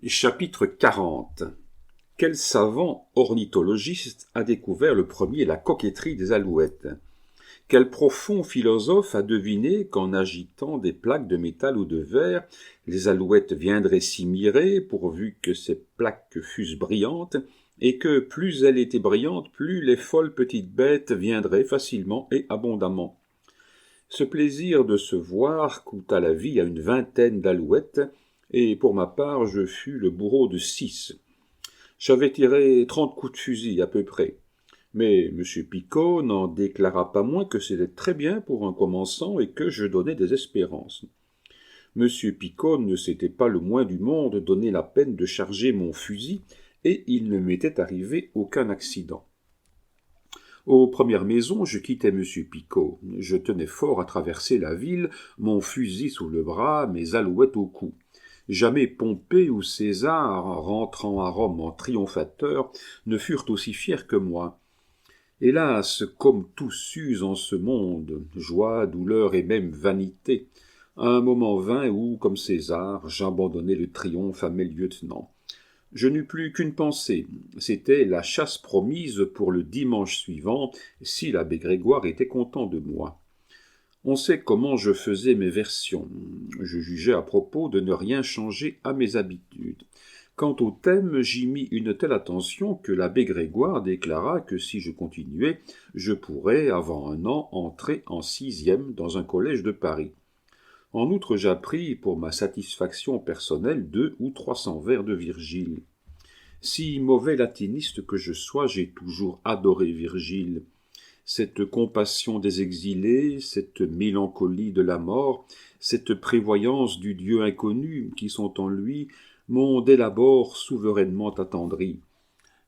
Chapitre 40. Quel savant ornithologiste a découvert le premier la coquetterie des alouettes? Quel profond philosophe a deviné qu'en agitant des plaques de métal ou de verre, les alouettes viendraient s'y mirer, pourvu que ces plaques fussent brillantes, et que plus elles étaient brillantes, plus les folles petites bêtes viendraient facilement et abondamment. Ce plaisir de se voir coûta la vie à une vingtaine d'alouettes, et pour ma part je fus le bourreau de 6. J'avais tiré 30 coups de fusil à peu près. Mais M. Picot n'en déclara pas moins que c'était très bien pour un commençant et que je donnais des espérances. M. Picot ne s'était pas le moins du monde donné la peine de charger mon fusil, et il ne m'était arrivé aucun accident. Aux premières maisons, je quittais M. Picot. Je tenais fort à traverser la ville, mon fusil sous le bras, mes alouettes au cou. Jamais Pompée ou César, rentrant à Rome en triomphateur, ne furent aussi fiers que moi. Hélas, comme tout s'use en ce monde, joie, douleur et même vanité, un moment vint où, comme César, j'abandonnai le triomphe à mes lieutenants. Je n'eus plus qu'une pensée, c'était la chasse promise pour le dimanche suivant, si l'abbé Grégoire était content de moi. On sait comment je faisais mes versions. Je jugeais à propos de ne rien changer à mes habitudes. Quant au thème, j'y mis une telle attention que l'abbé Grégoire déclara que si je continuais, je pourrais, avant un an, entrer en 6e dans un collège de Paris. En outre, j'appris, pour ma satisfaction personnelle, 200 ou 300 vers de Virgile. Si mauvais latiniste que je sois, j'ai toujours adoré Virgile. Cette compassion des exilés, cette mélancolie de la mort, cette prévoyance du Dieu inconnu qui sont en lui, m'ont dès l'abord souverainement attendri.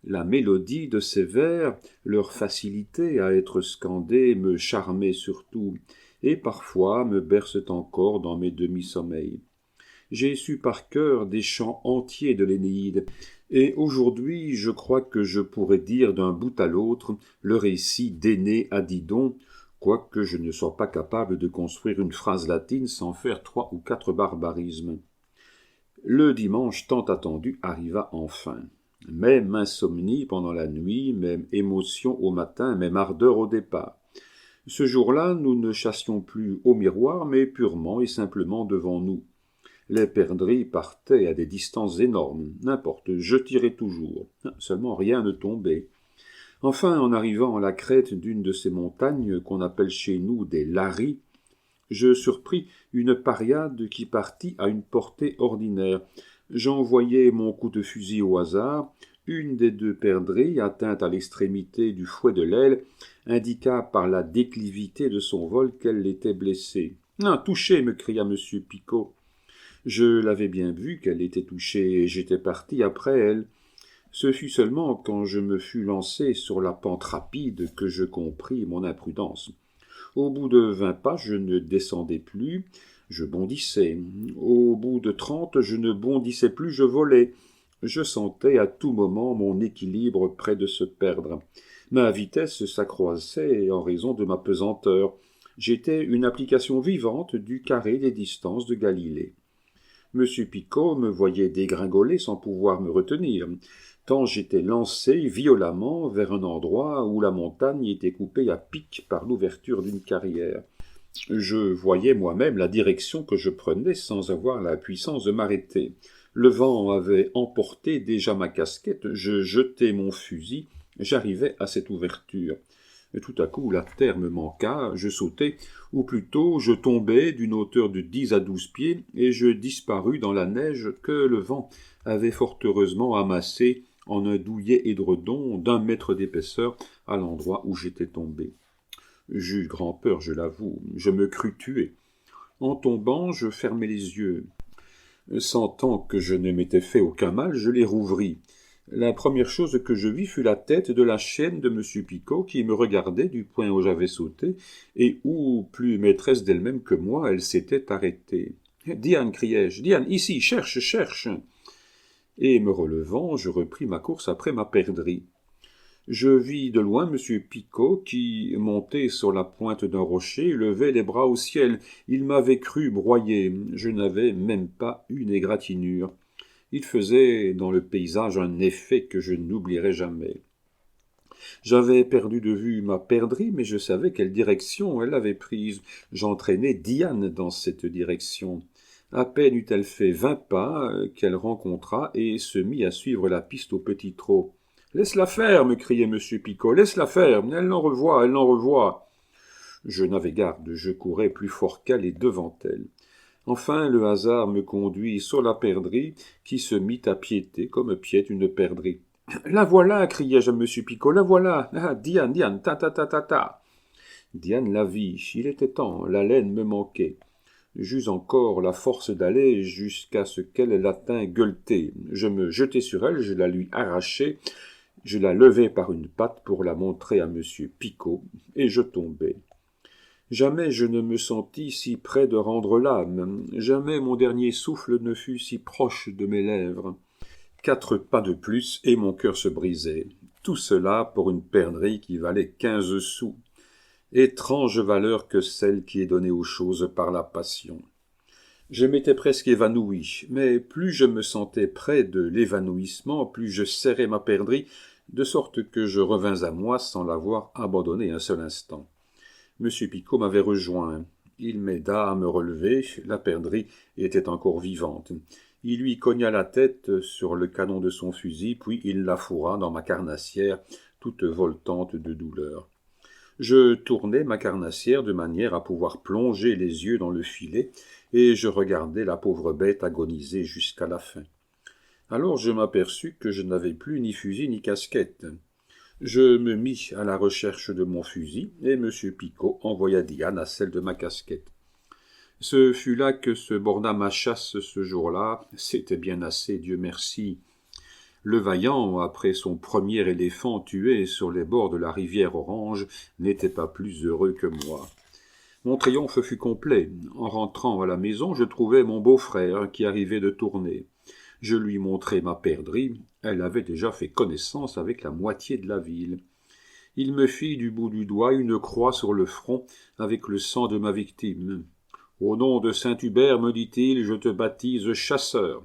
La mélodie de ces vers, leur facilité à être scandés me charmait surtout, et parfois me bercent encore dans mes demi-sommeils. J'ai su par cœur des chants entiers de l'Énéide, et aujourd'hui je crois que je pourrais dire d'un bout à l'autre le récit d'Énée à Didon, quoique je ne sois pas capable de construire une phrase latine sans faire 3 ou 4 barbarismes. Le dimanche tant attendu arriva enfin. Même insomnie pendant la nuit, même émotion au matin, même ardeur au départ. Ce jour-là, nous ne chassions plus au miroir, mais purement et simplement devant nous. Les perdrix partaient à des distances énormes. N'importe, je tirais toujours. Seulement rien ne tombait. Enfin, en arrivant à la crête d'une de ces montagnes qu'on appelle chez nous des laris, je surpris une pariade qui partit à une portée ordinaire. J'envoyai mon coup de fusil au hasard. Une des 2 perdrix, atteinte à l'extrémité du fouet de l'aile, indiqua par la déclivité de son vol qu'elle était blessée. « Ah, touché !» me cria M. Picot. Je l'avais bien vu qu'elle était touchée, et j'étais parti après elle. Ce fut seulement quand je me fus lancé sur la pente rapide que je compris mon imprudence. Au bout de 20 pas, je ne descendais plus, je bondissais. Au bout de 30, je ne bondissais plus, je volais. Je sentais à tout moment mon équilibre près de se perdre. Ma vitesse s'accroissait en raison de ma pesanteur. J'étais une application vivante du carré des distances de Galilée. M. Picot me voyait dégringoler sans pouvoir me retenir, tant j'étais lancé violemment vers un endroit où la montagne était coupée à pic par l'ouverture d'une carrière. Je voyais moi-même la direction que je prenais sans avoir la puissance de m'arrêter. Le vent avait emporté déjà ma casquette, je jetai mon fusil, j'arrivais à cette ouverture. Et tout à coup, la terre me manqua, je sautai, ou plutôt je tombai d'une hauteur de 10 à 12 pieds, et je disparus dans la neige que le vent avait fort heureusement amassée en un douillet édredon d'1 mètre d'épaisseur à l'endroit où j'étais tombé. J'eus grand peur, je l'avoue, je me crus tué. En tombant, je fermai les yeux. Sentant que je ne m'étais fait aucun mal, je les rouvris. La première chose que je vis fut la tête de la chienne de M. Picot qui me regardait du point où j'avais sauté et où, plus maîtresse d'elle-même que moi, elle s'était arrêtée. « Diane !» criai-je. « Diane, ici, cherche, cherche !» Et me relevant, je repris ma course après ma perdrix. Je vis de loin M. Picot qui, monté sur la pointe d'un rocher, levait les bras au ciel. Il m'avait cru broyé. Je n'avais même pas une égratignure. Il faisait dans le paysage un effet que je n'oublierai jamais. J'avais perdu de vue ma perdrix, mais je savais quelle direction elle avait prise. J'entraînais Diane dans cette direction. À peine eut-elle fait 20 pas qu'elle rencontra et se mit à suivre la piste au petit trot. « Laisse-la faire !» me criait M. Picot. « Laisse-la faire ! Elle l'en revoit, elle l'en revoit !» Je n'avais garde, je courais plus fort qu'elle et devant elle. Enfin, le hasard me conduit sur la perdrix qui se mit à piéter comme piète une perdrix. « La voilà !» criai-je à M. Picot. « La voilà ! Ah, Diane, Diane, ta ta ta ta ta !» Diane la vit. Il était temps, la laine me manquait. J'eus encore la force d'aller jusqu'à ce qu'elle l'attînt gueuletée. Je me jetai sur elle, je la lui arrachai, je la levai par une patte pour la montrer à M. Picot, et je tombai. Jamais je ne me sentis si près de rendre l'âme, jamais mon dernier souffle ne fut si proche de mes lèvres. 4 pas de plus, et mon cœur se brisait. Tout cela pour une perdrix qui valait 15 sous. Étrange valeur que celle qui est donnée aux choses par la passion. Je m'étais presque évanoui, mais plus je me sentais près de l'évanouissement, plus je serrais ma perdrix, de sorte que je revins à moi sans l'avoir abandonnée un seul instant. M. Picot m'avait rejoint. Il m'aida à me relever, la perdrix était encore vivante. Il lui cogna la tête sur le canon de son fusil, puis il la fourra dans ma carnassière, toute voltante de douleur. Je tournai ma carnassière de manière à pouvoir plonger les yeux dans le filet, et je regardai la pauvre bête agoniser jusqu'à la fin. Alors je m'aperçus que je n'avais plus ni fusil ni casquette. Je me mis à la recherche de mon fusil, et M. Picot envoya Diane à celle de ma casquette. Ce fut là que se borna ma chasse ce jour-là. C'était bien assez, Dieu merci. Le vaillant, après son premier éléphant tué sur les bords de la rivière Orange, n'était pas plus heureux que moi. Mon triomphe fut complet. En rentrant à la maison, je trouvai mon beau-frère qui arrivait de tourner. Je lui montrai ma perdrix. Elle avait déjà fait connaissance avec la moitié de la ville. Il me fit du bout du doigt une croix sur le front avec le sang de ma victime. « Au nom de Saint-Hubert, me dit-il, je te baptise chasseur. »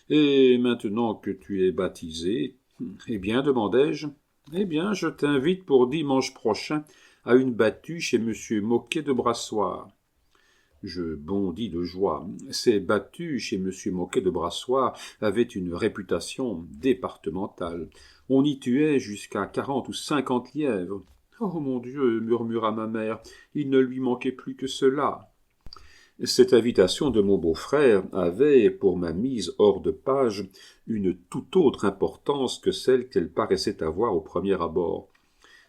« Et maintenant que tu es baptisé, eh bien, demandai-je, eh bien, je t'invite pour dimanche prochain à une battue chez M. Moquet de Brassoir. » Je bondis de joie. Ces battues chez M. Moquet de Brassoir avaient une réputation départementale. On y tuait jusqu'à 40 ou 50 lièvres. « Oh, mon Dieu !» murmura ma mère, « il ne lui manquait plus que cela. » Cette invitation de mon beau-frère avait, pour ma mise hors de page, une toute autre importance que celle qu'elle paraissait avoir au premier abord.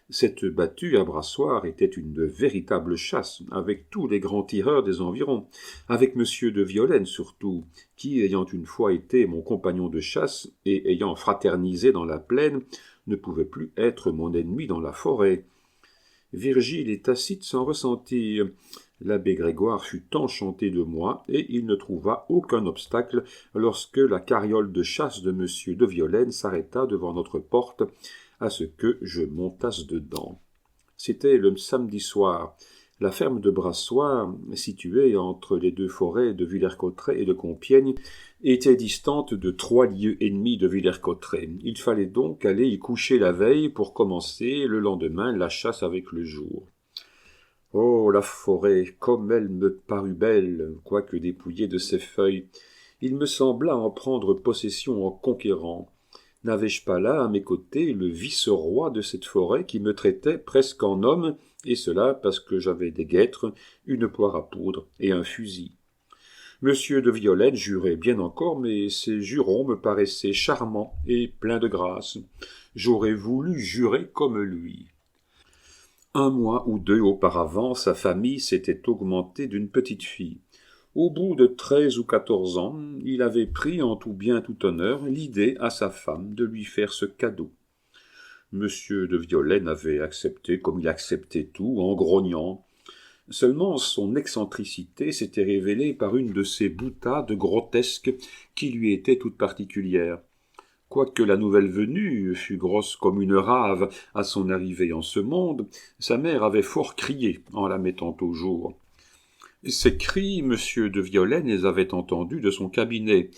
Cette battue à Brassoir était une véritable chasse, avec tous les grands tireurs des environs, avec M. de Violaine surtout, qui, ayant une fois été mon compagnon de chasse et ayant fraternisé dans la plaine, ne pouvait plus être mon ennemi dans la forêt. Virgile et Tacite s'en ressentirent. L'abbé Grégoire fut enchanté de moi, et il ne trouva aucun obstacle lorsque la carriole de chasse de M. de Violaine s'arrêta devant notre porte, à ce que je montasse dedans. C'était le samedi soir. La ferme de Brassoir, située entre les 2 forêts de Villers-Cotterêts et de Compiègne, était distante de 3 lieues et demie de Villers-Cotterêts. Il fallait donc aller y coucher la veille pour commencer le lendemain la chasse avec le jour. Oh, la forêt, comme elle me parut belle, quoique dépouillée de ses feuilles. Il me sembla en prendre possession en conquérant. N'avais-je pas là, à mes côtés, le vice-roi de cette forêt qui me traitait presque en homme, et cela parce que j'avais des guêtres, une poire à poudre et un fusil. Monsieur de Violaine jurait bien encore, mais ses jurons me paraissaient charmants et pleins de grâce. J'aurais voulu jurer comme lui. 1 mois ou 2 auparavant, sa famille s'était augmentée d'une petite fille. Au bout de 13 ou 14 ans, il avait pris en tout bien tout honneur l'idée à sa femme de lui faire ce cadeau. Monsieur de Violaine avait accepté comme il acceptait tout, en grognant. Seulement son excentricité s'était révélée par une de ces boutades grotesques qui lui étaient toutes particulières. Quoique la nouvelle venue fût grosse comme une rave à son arrivée en ce monde, sa mère avait fort crié en la mettant au jour. Ces cris, M. de Violaine les avait entendus de son cabinet.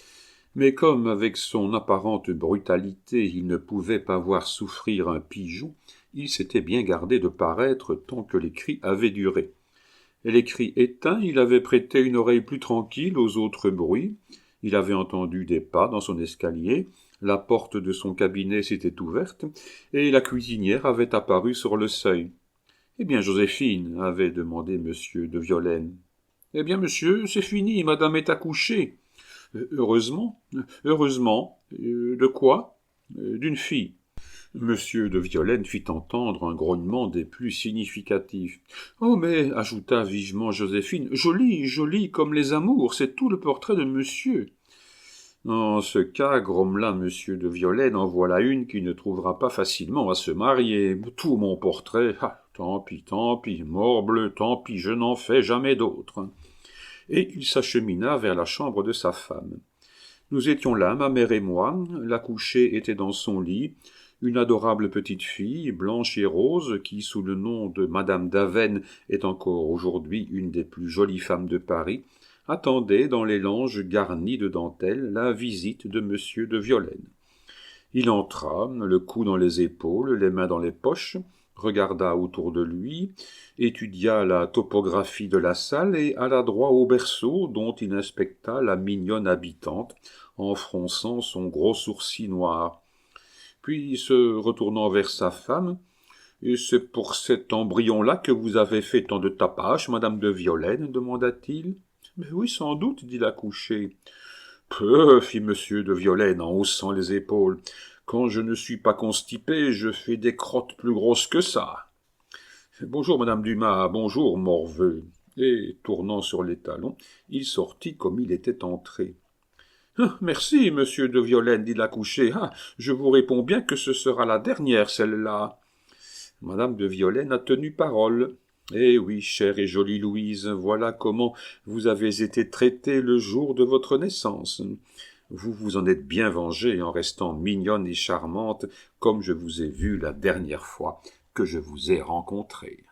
Mais comme, avec son apparente brutalité, il ne pouvait pas voir souffrir un pigeon, il s'était bien gardé de paraître tant que les cris avaient duré. Et les cris éteints, il avait prêté une oreille plus tranquille aux autres bruits. Il avait entendu des pas dans son escalier, la porte de son cabinet s'était ouverte, et la cuisinière avait apparu sur le seuil. « Eh bien, Joséphine, avait demandé monsieur de Violaine. « Eh bien, monsieur, c'est fini, madame est accouchée. »« Heureusement, heureusement. De quoi ? D'une fille. » Monsieur de Violaine fit entendre un grognement des plus significatifs. « Oh, mais, ajouta vivement Joséphine, jolie, jolie comme les amours, c'est tout le portrait de monsieur. » En ce cas, grommela monsieur de Violaine, en voilà une qui ne trouvera pas facilement à se marier. Tout mon portrait, ah, tant pis, morbleu, tant pis, je n'en fais jamais d'autre. Et il s'achemina vers la chambre de sa femme. Nous étions là, ma mère et moi, la couchée était dans son lit, une adorable petite fille, blanche et rose, qui, sous le nom de Madame d'Avesnes, est encore aujourd'hui une des plus jolies femmes de Paris, attendait dans les langes garnis de dentelle la visite de monsieur de Violaine. Il entra, le cou dans les épaules, les mains dans les poches, regarda autour de lui, étudia la topographie de la salle et alla droit au berceau dont il inspecta la mignonne habitante, en fronçant son gros sourcil noir. Puis, se retournant vers sa femme, « Et c'est pour cet embryon-là que vous avez fait tant de tapage, madame de Violaine ?» demanda-t-il. « Mais oui, sans doute, dit la couchée. »« Peu, fit monsieur de Violaine en haussant les épaules. Quand je ne suis pas constipé, je fais des crottes plus grosses que ça. »« Bonjour, madame Dumas, bonjour, morveux. » Et, tournant sur les talons, il sortit comme il était entré. « Merci, monsieur de Violaine, dit la couchée. Ah, je vous réponds bien que ce sera la dernière, celle-là. » Madame de Violaine a tenu parole. « Eh oui, chère et jolie Louise, voilà comment vous avez été traitée le jour de votre naissance. Vous vous en êtes bien vengée en restant mignonne et charmante comme je vous ai vue la dernière fois que je vous ai rencontrée. »